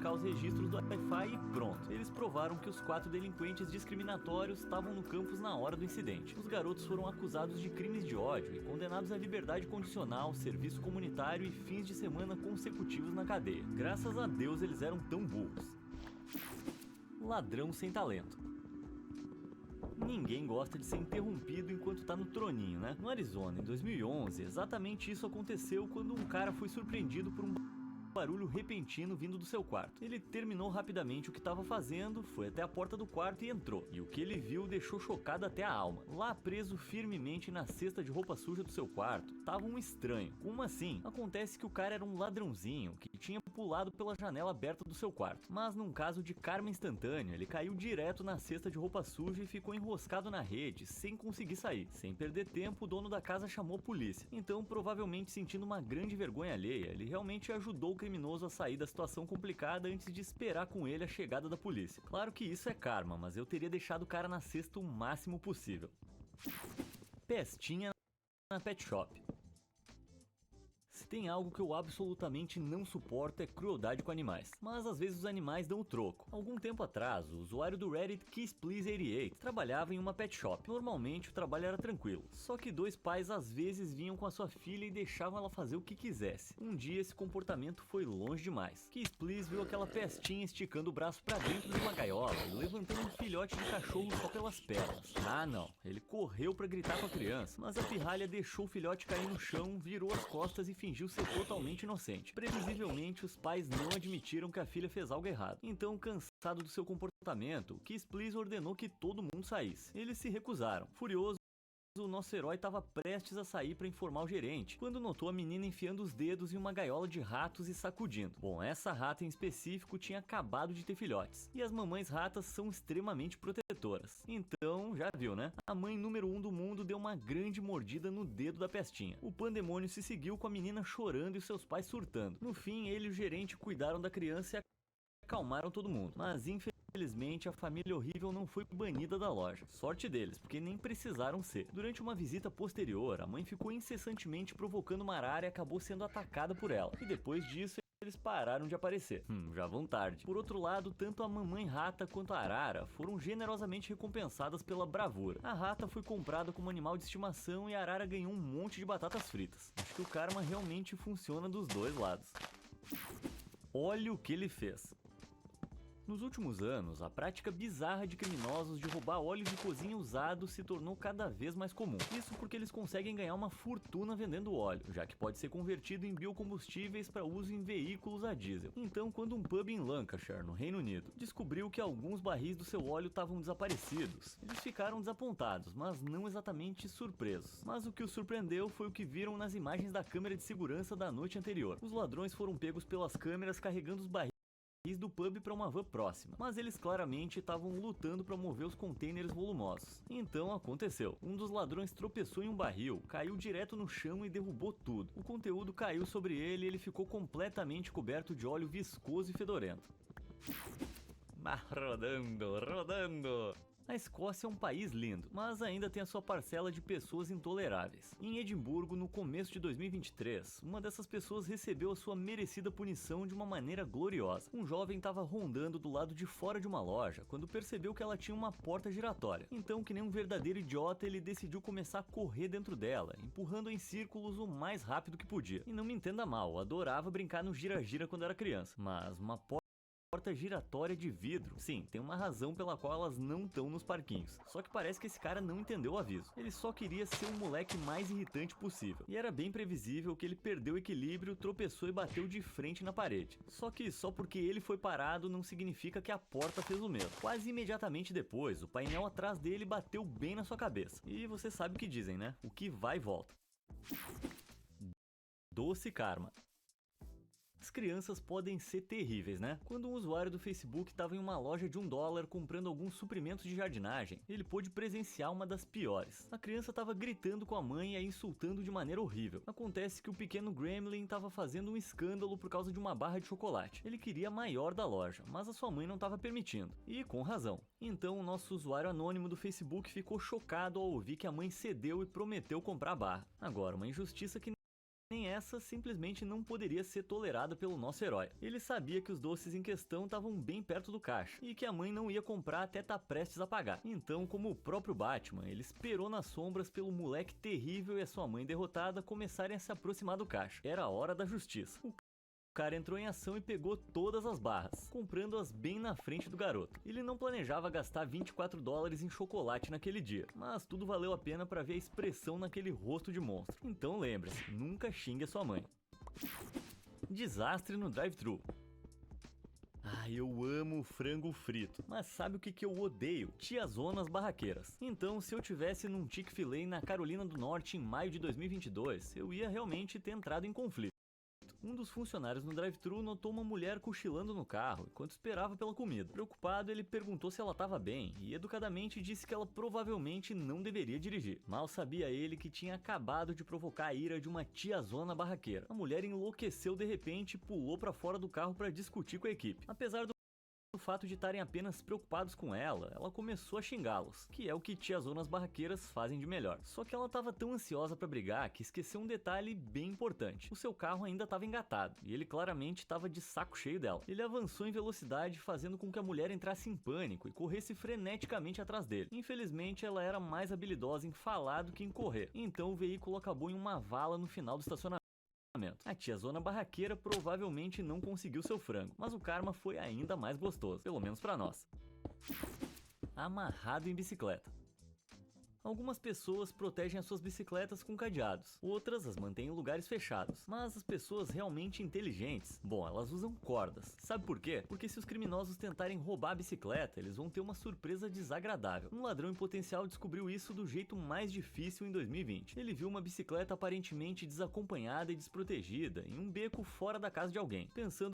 checar os registros do Wi-Fi e pronto. Eles provaram que os 4 delinquentes discriminatórios estavam no campus na hora do incidente. Os garotos foram acusados de crimes de ódio e condenados à liberdade condicional, serviço comunitário e fins de semana consecutivos na cadeia. Graças a Deus eles eram tão burros. Ladrão sem talento. Ninguém gosta de ser interrompido enquanto tá no troninho, né? No Arizona, em 2011, exatamente isso aconteceu quando um cara foi surpreendido por um barulho repentino vindo do seu quarto. Ele terminou rapidamente o que estava fazendo, foi até a porta do quarto e entrou. E o que ele viu deixou chocado até a alma. Lá preso firmemente na cesta de roupa suja do seu quarto, tava um estranho. Como assim? Acontece que o cara era um ladrãozinho que tinha pulado pela janela aberta do seu quarto. Mas num caso de karma instantâneo, ele caiu direto na cesta de roupa suja e ficou enroscado na rede, sem conseguir sair. Sem perder tempo, o dono da casa chamou a polícia. Então, provavelmente sentindo uma grande vergonha alheia, ele realmente ajudou o criminoso a sair da situação complicada antes de esperar com ele a chegada da polícia. Claro que isso é karma, mas eu teria deixado o cara na cesta o máximo possível. Pestinha na pet shop. Se tem algo que eu absolutamente não suporto é crueldade com animais. Mas às vezes os animais dão o troco. Algum tempo atrás, o usuário do Reddit KissPlease88 trabalhava em uma pet shop. Normalmente o trabalho era tranquilo. Só que 2 pais às vezes vinham com a sua filha e deixavam ela fazer o que quisesse. Um dia esse comportamento foi longe demais. KissPlease viu aquela pestinha esticando o braço pra dentro de uma gaiola e levantando um filhote de cachorro só pelas pernas. Ah não, ele correu pra gritar com a criança, mas a pirralha deixou o filhote cair no chão, virou as costas e fingiu ser totalmente inocente. Previsivelmente, os pais não admitiram que a filha fez algo errado. Então, cansado do seu comportamento, KissPlease ordenou que todo mundo saísse. Eles se recusaram. Furioso, o nosso herói estava prestes a sair para informar o gerente, quando notou a menina enfiando os dedos em uma gaiola de ratos e sacudindo. Bom, essa rata em específico tinha acabado de ter filhotes, e as mamães ratas são extremamente protetoras. Então, já viu, né? A mãe número 1 do mundo deu uma grande mordida no dedo da pestinha. O pandemônio se seguiu com a menina chorando e seus pais surtando. No fim, ele e o gerente cuidaram da criança e acalmaram todo mundo. Mas infelizmente a família horrível não foi banida da loja. Sorte deles, porque nem precisaram ser. Durante uma visita posterior, a mãe ficou incessantemente provocando uma arara e acabou sendo atacada por ela. E depois disso, eles pararam de aparecer. Já vão tarde. Por outro lado, tanto a mamãe rata quanto a arara foram generosamente recompensadas pela bravura. A rata foi comprada como animal de estimação e a arara ganhou um monte de batatas fritas. Acho que o karma realmente funciona dos dois lados. Olha o que ele fez. Nos últimos anos, a prática bizarra de criminosos de roubar óleo de cozinha usado se tornou cada vez mais comum. Isso porque eles conseguem ganhar uma fortuna vendendo óleo, já que pode ser convertido em biocombustíveis para uso em veículos a diesel. Então, quando um pub em Lancashire, no Reino Unido, descobriu que alguns barris do seu óleo estavam desaparecidos, eles ficaram desapontados, mas não exatamente surpresos. Mas o que os surpreendeu foi o que viram nas imagens da câmera de segurança da noite anterior. Os ladrões foram pegos pelas câmeras carregando os barris do pub para uma van próxima, mas eles claramente estavam lutando para mover os containers volumosos. Então aconteceu, um dos ladrões tropeçou em um barril, caiu direto no chão e derrubou tudo. O conteúdo caiu sobre ele e ele ficou completamente coberto de óleo viscoso e fedorento. Mas rodando. A Escócia é um país lindo, mas ainda tem a sua parcela de pessoas intoleráveis. Em Edimburgo, no começo de 2023, uma dessas pessoas recebeu a sua merecida punição de uma maneira gloriosa. Um jovem estava rondando do lado de fora de uma loja quando percebeu que ela tinha uma porta giratória. Então, que nem um verdadeiro idiota, ele decidiu começar a correr dentro dela, empurrando em círculos o mais rápido que podia. E não me entenda mal, eu adorava brincar no gira-gira quando era criança, mas uma porta giratória de vidro. Sim, tem uma razão pela qual elas não estão nos parquinhos. Só que parece que esse cara não entendeu o aviso. Ele só queria ser o moleque mais irritante possível. E era bem previsível que ele perdeu o equilíbrio, tropeçou e bateu de frente na parede. Só que só porque ele foi parado não significa que a porta fez o mesmo. Quase imediatamente depois, o painel atrás dele bateu bem na sua cabeça. E você sabe o que dizem, né? O que vai e volta. Doce karma. As crianças podem ser terríveis, né? Quando um usuário do Facebook estava em uma loja de $1 comprando alguns suprimentos de jardinagem, ele pôde presenciar uma das piores. A criança estava gritando com a mãe e a insultando de maneira horrível. Acontece que o pequeno Gremlin estava fazendo um escândalo por causa de uma barra de chocolate. Ele queria a maior da loja, mas a sua mãe não estava permitindo. E com razão. Então o nosso usuário anônimo do Facebook ficou chocado ao ouvir que a mãe cedeu e prometeu comprar a barra. Agora, uma injustiça que nem essa simplesmente não poderia ser tolerada pelo nosso herói. Ele sabia que os doces em questão estavam bem perto do caixa e que a mãe não ia comprar até estar prestes a pagar. Então, como o próprio Batman, ele esperou nas sombras pelo moleque terrível e a sua mãe derrotada começarem a se aproximar do caixa. Era a hora da justiça. O cara entrou em ação e pegou todas as barras, comprando-as bem na frente do garoto. Ele não planejava gastar $24 em chocolate naquele dia, mas tudo valeu a pena para ver a expressão naquele rosto de monstro. Então lembre-se, nunca xingue a sua mãe. Desastre no drive-thru. Eu amo frango frito, mas sabe o que eu odeio? Tiazonas barraqueiras. Então, se eu tivesse num Chick-fil-A na Carolina do Norte em maio de 2022, eu ia realmente ter entrado em conflito. Um dos funcionários no drive-thru notou uma mulher cochilando no carro enquanto esperava pela comida. Preocupado, ele perguntou se ela estava bem e educadamente disse que ela provavelmente não deveria dirigir. Mal sabia ele que tinha acabado de provocar a ira de uma tiazona barraqueira. A mulher enlouqueceu de repente e pulou para fora do carro para discutir com a equipe. Apesar do fato de estarem apenas preocupados com ela, ela começou a xingá-los, que é o que tiazonas barraqueiras fazem de melhor. Só que ela estava tão ansiosa para brigar que esqueceu um detalhe bem importante. O seu carro ainda estava engatado, e ele claramente estava de saco cheio dela. Ele avançou em velocidade, fazendo com que a mulher entrasse em pânico e corresse freneticamente atrás dele. Infelizmente, ela era mais habilidosa em falar do que em correr, então o veículo acabou em uma vala no final do estacionamento. A tiazona barraqueira provavelmente não conseguiu seu frango, mas o karma foi ainda mais gostoso, pelo menos pra nós. Amarrado em bicicleta. Algumas pessoas protegem as suas bicicletas com cadeados, outras as mantêm em lugares fechados. Mas as pessoas realmente inteligentes, bom, elas usam cordas. Sabe por quê? Porque se os criminosos tentarem roubar a bicicleta, eles vão ter uma surpresa desagradável. Um ladrão em potencial descobriu isso do jeito mais difícil em 2020. Ele viu uma bicicleta aparentemente desacompanhada e desprotegida em um beco fora da casa de alguém. Pensando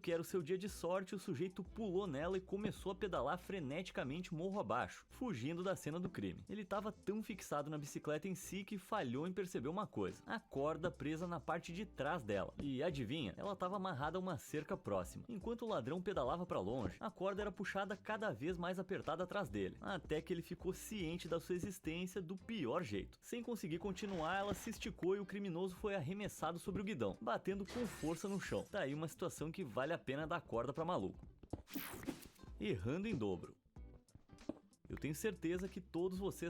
que era o seu dia de sorte, o sujeito pulou nela e começou a pedalar freneticamente morro abaixo, fugindo da cena do crime. Ele estava tão fixado na bicicleta em si que falhou em perceber uma coisa: a corda presa na parte de trás dela. E adivinha, ela estava amarrada a uma cerca próxima. Enquanto o ladrão pedalava para longe, a corda era puxada cada vez mais apertada atrás dele, até que ele ficou ciente da sua existência do pior jeito. Sem conseguir continuar, ela se esticou e o criminoso foi arremessado sobre o guidão, batendo com força no chão. Daí uma situação que vale a pena dar corda pra maluco. Errando em dobro. Eu tenho certeza que todos vocês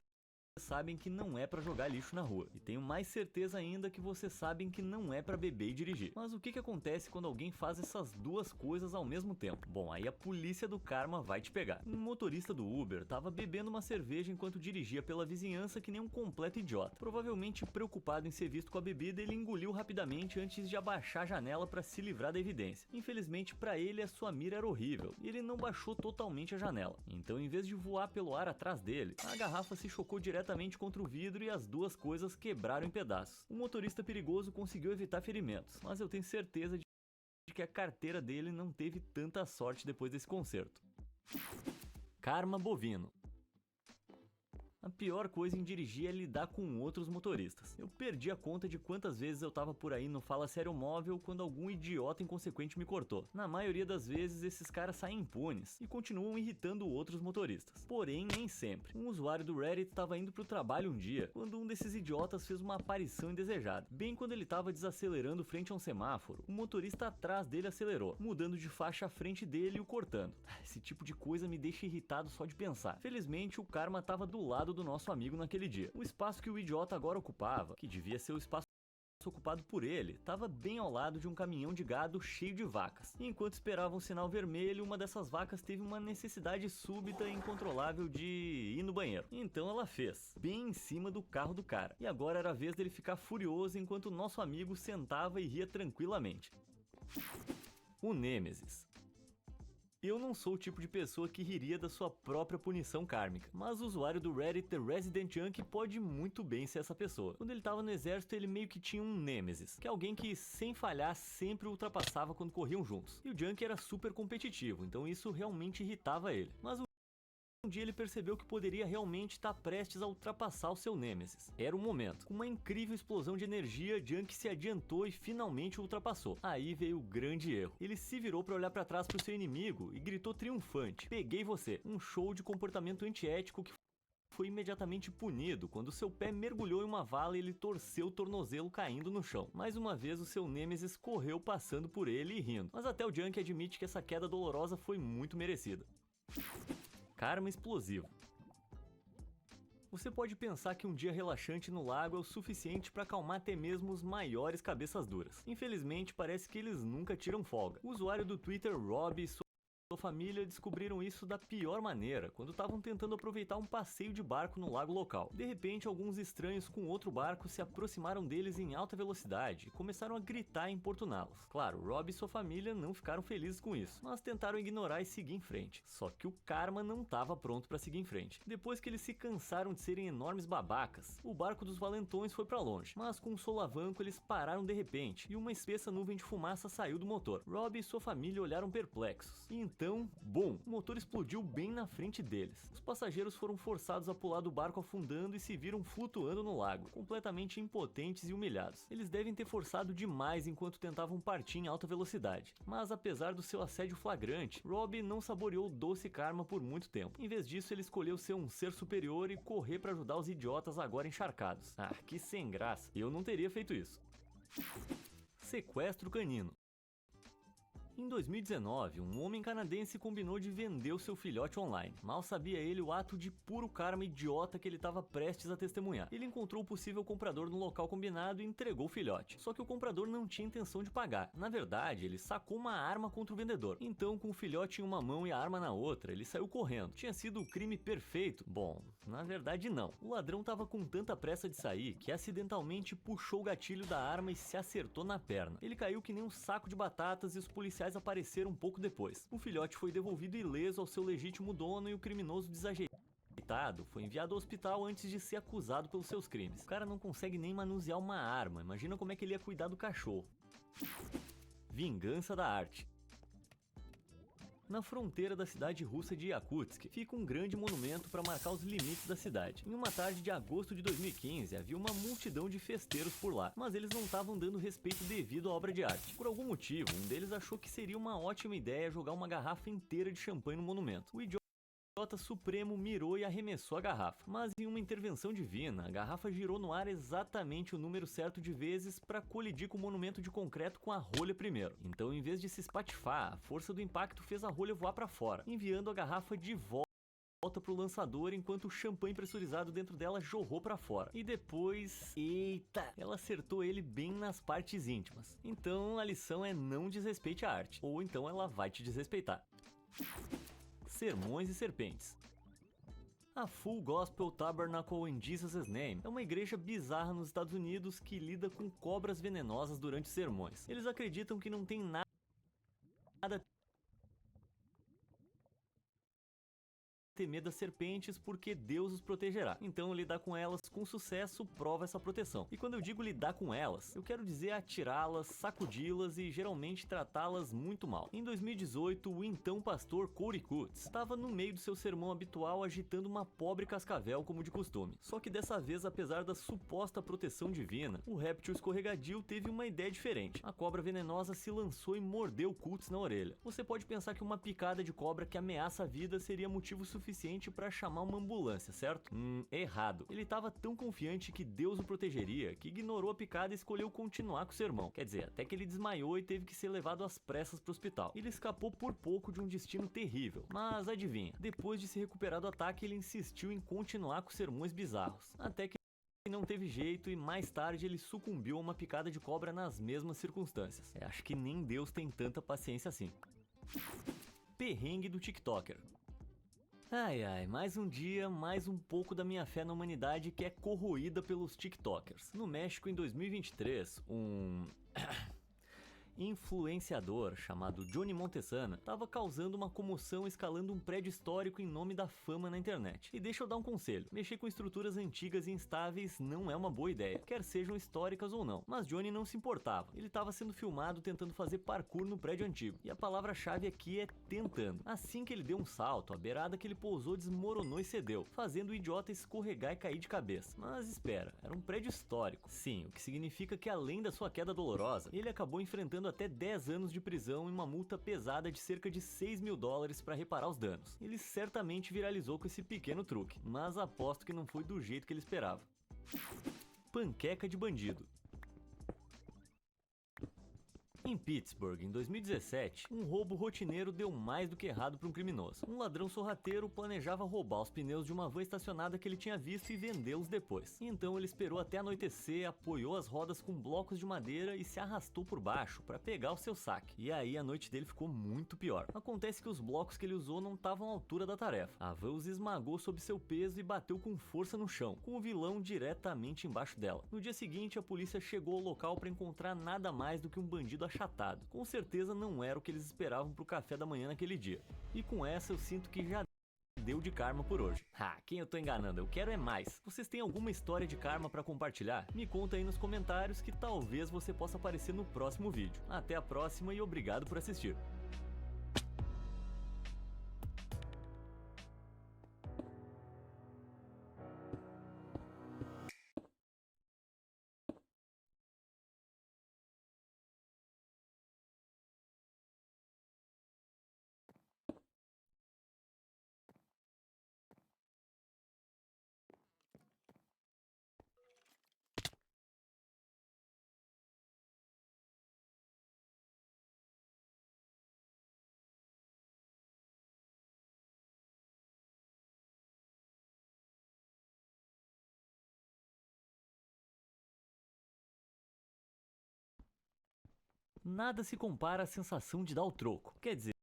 sabem que não é pra jogar lixo na rua, e tenho mais certeza ainda que vocês sabem que não é pra beber e dirigir. Mas o que acontece quando alguém faz essas duas coisas ao mesmo tempo? Bom, aí a polícia do karma vai te pegar. Um motorista do Uber tava bebendo uma cerveja enquanto dirigia pela vizinhança que nem um completo idiota. Provavelmente preocupado em ser visto com a bebida, ele engoliu rapidamente antes de abaixar a janela para se livrar da evidência. Infelizmente para ele a sua mira era horrível e ele não baixou totalmente a janela. Então, em vez de voar pelo ar atrás dele, a garrafa se chocou diretamente contra o vidro e as duas coisas quebraram em pedaços. O motorista perigoso conseguiu evitar ferimentos, mas eu tenho certeza de que a carteira dele não teve tanta sorte depois desse concerto. Karma bovino. A pior coisa em dirigir é lidar com outros motoristas. Eu perdi a conta de quantas vezes eu tava por aí no Fala Sério Móvel quando algum idiota inconsequente me cortou. Na maioria das vezes, esses caras saem impunes e continuam irritando outros motoristas. Porém, nem sempre. Um usuário do Reddit estava indo pro trabalho um dia, quando um desses idiotas fez uma aparição indesejada. Bem quando ele estava desacelerando frente a um semáforo, o motorista atrás dele acelerou, mudando de faixa à frente dele e o cortando. Esse tipo de coisa me deixa irritado só de pensar. Felizmente, o karma estava do lado do nosso amigo naquele dia. O espaço que o idiota agora ocupava, que devia ser o espaço ocupado por ele, estava bem ao lado de um caminhão de gado cheio de vacas. E enquanto esperava um sinal vermelho, uma dessas vacas teve uma necessidade súbita e incontrolável de ir no banheiro. Então ela fez, bem em cima do carro do cara. E agora era a vez dele ficar furioso enquanto o nosso amigo sentava e ria tranquilamente. O Nêmesis. Eu não sou o tipo de pessoa que riria da sua própria punição kármica, mas o usuário do Reddit The Resident Junk pode muito bem ser essa pessoa. Quando ele tava no exército, ele meio que tinha um nêmesis, que é alguém que, sem falhar, sempre ultrapassava quando corriam juntos. E o Junk era super competitivo, então isso realmente irritava ele. Mas um dia ele percebeu que poderia realmente estar prestes a ultrapassar o seu nêmesis. Era o momento. Com uma incrível explosão de energia, Junk se adiantou e finalmente o ultrapassou. Aí veio o grande erro. Ele se virou para olhar para trás para o seu inimigo e gritou triunfante: "Peguei você!" Um show de comportamento antiético que foi imediatamente punido quando seu pé mergulhou em uma vala e ele torceu o tornozelo caindo no chão. Mais uma vez o seu nêmesis correu passando por ele e rindo, mas até o Junkie admite que essa queda dolorosa foi muito merecida. Karma explosivo. Você pode pensar que um dia relaxante no lago é o suficiente para acalmar até mesmo os maiores cabeças duras. Infelizmente, parece que eles nunca tiram folga. O usuário do Twitter Rob e sua família descobriram isso da pior maneira, quando estavam tentando aproveitar um passeio de barco no lago local. De repente, alguns estranhos com outro barco se aproximaram deles em alta velocidade e começaram a gritar e importuná-los. Claro, Rob e sua família não ficaram felizes com isso, mas tentaram ignorar e seguir em frente. Só que o karma não estava pronto para seguir em frente. Depois que eles se cansaram de serem enormes babacas, o barco dos valentões foi para longe, mas com um solavanco eles pararam de repente e uma espessa nuvem de fumaça saiu do motor. Rob e sua família olharam perplexos e então, bom, o motor explodiu bem na frente deles. Os passageiros foram forçados a pular do barco afundando e se viram flutuando no lago, completamente impotentes e humilhados. Eles devem ter forçado demais enquanto tentavam partir em alta velocidade. Mas apesar do seu assédio flagrante, Rob não saboreou o doce karma por muito tempo. Em vez disso, ele escolheu ser um ser superior e correr para ajudar os idiotas agora encharcados. Ah, que sem graça. Eu não teria feito isso. Sequestro canino. Em 2019, um homem canadense combinou de vender o seu filhote online. Mal sabia ele o ato de puro karma idiota que ele estava prestes a testemunhar. Ele encontrou o possível comprador no local combinado e entregou o filhote. Só que o comprador não tinha intenção de pagar. Na verdade, ele sacou uma arma contra o vendedor. Então, com o filhote em uma mão e a arma na outra, ele saiu correndo. Tinha sido o crime perfeito? Bom, na verdade não. O ladrão estava com tanta pressa de sair que acidentalmente puxou o gatilho da arma e se acertou na perna. Ele caiu que nem um saco de batatas e os policiais apareceram um pouco depois. O filhote foi devolvido ileso ao seu legítimo dono e o criminoso desajeitado foi enviado ao hospital antes de ser acusado pelos seus crimes. O cara não consegue nem manusear uma arma, imagina como é que ele ia cuidar do cachorro. Vingança da arte. Na fronteira da cidade russa de Yakutsk, fica um grande monumento para marcar os limites da cidade. Em uma tarde de agosto de 2015, havia uma multidão de festeiros por lá, mas eles não estavam dando respeito devido à obra de arte. Por algum motivo, um deles achou que seria uma ótima ideia jogar uma garrafa inteira de champanhe no monumento. O idiota supremo mirou e arremessou a garrafa, mas em uma intervenção divina, a garrafa girou no ar exatamente o número certo de vezes para colidir com o monumento de concreto com a rolha primeiro. Então, em vez de se espatifar, a força do impacto fez a rolha voar para fora, enviando a garrafa de volta pro lançador enquanto o champanhe pressurizado dentro dela jorrou para fora. E depois, eita, ela acertou ele bem nas partes íntimas. Então, a lição é não desrespeite a arte, ou então ela vai te desrespeitar. Sermões e serpentes. A Full Gospel Tabernacle in Jesus' Name é uma igreja bizarra nos Estados Unidos que lida com cobras venenosas durante sermões. Eles acreditam que não tem nada temer das serpentes porque Deus os protegerá. Então lidar com elas com sucesso prova essa proteção. E quando eu digo lidar com elas, eu quero dizer atirá-las, sacudi-las e geralmente tratá-las muito mal. Em 2018, o então pastor Corey Kutz estava no meio do seu sermão habitual agitando uma pobre cascavel como de costume. Só que dessa vez, apesar da suposta proteção divina, o réptil escorregadio teve uma ideia diferente. A cobra venenosa se lançou e mordeu Kutz na orelha. Você pode pensar que uma picada de cobra que ameaça a vida seria motivo suficiente para chamar uma ambulância, certo? Errado. Ele estava tão confiante que Deus o protegeria que ignorou a picada e escolheu continuar com o sermão. Quer dizer, até que ele desmaiou e teve que ser levado às pressas para o hospital. Ele escapou por pouco de um destino terrível. Mas adivinha, depois de se recuperar do ataque, ele insistiu em continuar com sermões bizarros. Até que não teve jeito e mais tarde ele sucumbiu a uma picada de cobra nas mesmas circunstâncias. Acho que nem Deus tem tanta paciência assim. Perrengue do TikToker. Ai, mais um dia, mais um pouco da minha fé na humanidade que é corroída pelos TikTokers. No México, em 2023, influenciador chamado Johnny Montesana estava causando uma comoção escalando um prédio histórico em nome da fama na internet. E deixa eu dar um conselho, mexer com estruturas antigas e instáveis não é uma boa ideia, quer sejam históricas ou não. Mas Johnny não se importava, ele estava sendo filmado tentando fazer parkour no prédio antigo. E a palavra-chave aqui é tentando. Assim que ele deu um salto, a beirada que ele pousou desmoronou e cedeu, fazendo o idiota escorregar e cair de cabeça. Mas espera, era um prédio histórico. Sim, o que significa que além da sua queda dolorosa, ele acabou enfrentando ganhando até 10 anos de prisão e uma multa pesada de cerca de 6 mil dólares para reparar os danos. Ele certamente viralizou com esse pequeno truque, mas aposto que não foi do jeito que ele esperava. Panqueca de bandido. Em Pittsburgh, em 2017, um roubo rotineiro deu mais do que errado para um criminoso. Um ladrão sorrateiro planejava roubar os pneus de uma van estacionada que ele tinha visto e vendê-los depois. Então ele esperou até anoitecer, apoiou as rodas com blocos de madeira e se arrastou por baixo para pegar o seu saque. E aí a noite dele ficou muito pior. Acontece que os blocos que ele usou não estavam à altura da tarefa. A van os esmagou sob seu peso e bateu com força no chão, com o vilão diretamente embaixo dela. No dia seguinte, a polícia chegou ao local para encontrar nada mais do que um bandido achatado. Com certeza não era o que eles esperavam pro café da manhã naquele dia. E com essa eu sinto que já deu de karma por hoje. Quem eu tô enganando? Eu quero é mais. Vocês têm alguma história de karma pra compartilhar? Me conta aí nos comentários que talvez você possa aparecer no próximo vídeo. Até a próxima e obrigado por assistir. Nada se compara à sensação de dar o troco. Quer dizer,